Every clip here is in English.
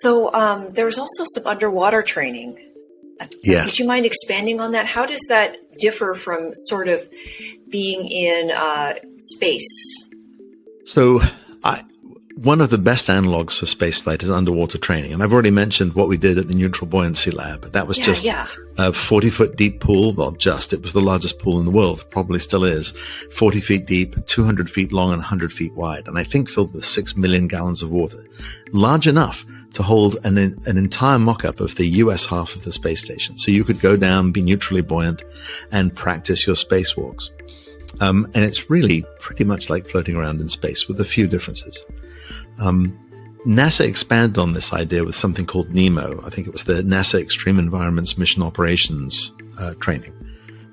So there was also some underwater training. Yes. Would you mind expanding on that? How does that differ from sort of being in space? So one of the best analogs for spaceflight is underwater training. And I've already mentioned what we did at the Neutral Buoyancy Lab. That was just a 40-foot deep pool. Well, it was the largest pool in the world, probably still is. 40 feet deep, 200 feet long, and 100 feet wide. And I think filled with 6 million gallons of water. Large enough to hold an entire mock-up of the US half of the space station. So you could go down, be neutrally buoyant, and practice your spacewalks. And it's really pretty much like floating around in space with a few differences. NASA expanded on this idea with something called NEMO. I think it was the NASA Extreme Environments Mission Operations training.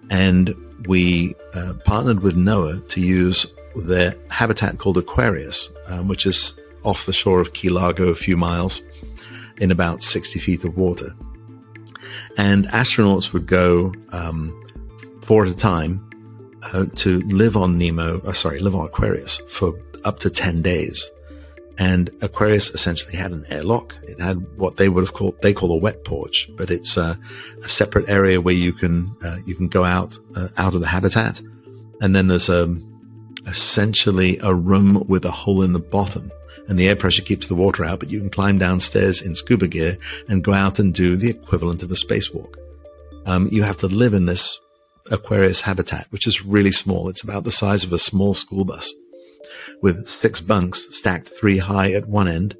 And we partnered with NOAA to use their habitat called Aquarius, which is off the shore of Key Largo, a few miles, in about 60 feet of water. And astronauts would go 4 at a time to live on live on Aquarius for up to 10 days. And Aquarius essentially had an airlock. It had what they call a wet porch, but it's a separate area where you can go out of the habitat. And then there's essentially a room with a hole in the bottom, and the air pressure keeps the water out, but you can climb downstairs in scuba gear and go out and do the equivalent of a spacewalk. You have to live in this Aquarius habitat, which is really small. It's about the size of a small school bus, with 6 bunks stacked 3 high at one end,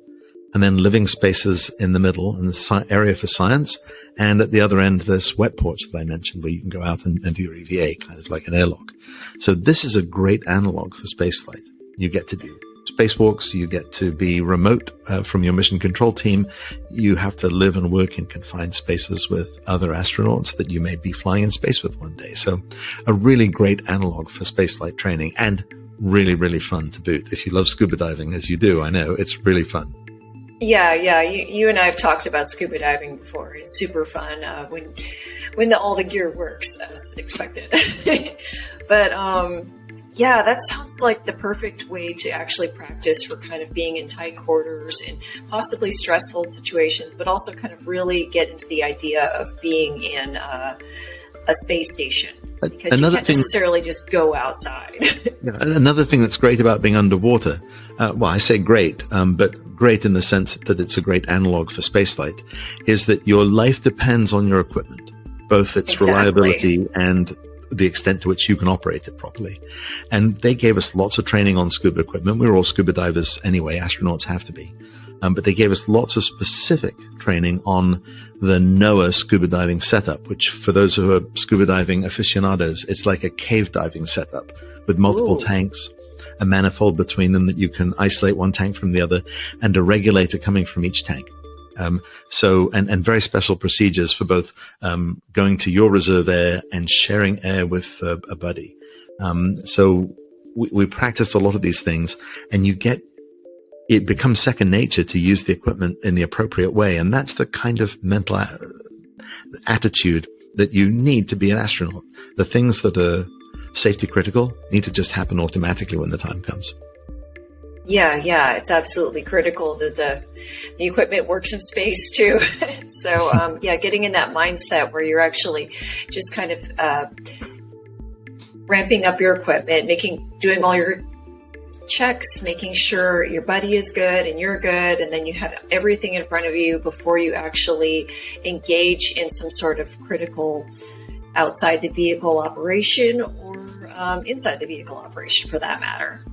and then living spaces in the middle, and the area for science. And at the other end, this wet porch that I mentioned, where you can go out and do your EVA, kind of like an airlock. So this is a great analog for spaceflight. You get to do spacewalks, you get to be remote from your mission control team. You have to live and work in confined spaces with other astronauts that you may be flying in space with one day. So a really great analog for spaceflight training, and really, really fun to boot. If you love scuba diving, as you do, I know, it's really fun. Yeah. You and I have talked about scuba diving before. It's super fun when all the gear works as expected. But that sounds like the perfect way to actually practice for kind of being in tight quarters and possibly stressful situations, but also kind of really get into the idea of being in a space station. Because you can't necessarily just go outside. Another thing that's great about being underwater, I say great, but great in the sense that it's a great analog for spaceflight, is that your life depends on your equipment, both its reliability and the extent to which you can operate it properly. And they gave us lots of training on scuba equipment. We were all scuba divers anyway, astronauts have to be. But they gave us lots of specific training on the NOAA scuba diving setup, which for those who are scuba diving aficionados, it's like a cave diving setup with multiple tanks, a manifold between them that you can isolate one tank from the other, and a regulator coming from each tank. And very special procedures for both going to your reserve air and sharing air with a buddy. So we practice a lot of these things, and it becomes second nature to use the equipment in the appropriate way. And that's the kind of mental attitude that you need to be an astronaut. The things that are safety critical need to just happen automatically when the time comes. Yeah, it's absolutely critical that the equipment works in space too. So, getting in that mindset where you're actually just kind of ramping up your equipment, doing all your checks, making sure your buddy is good and you're good, and then you have everything in front of you before you actually engage in some sort of critical outside the vehicle operation or inside the vehicle operation for that matter.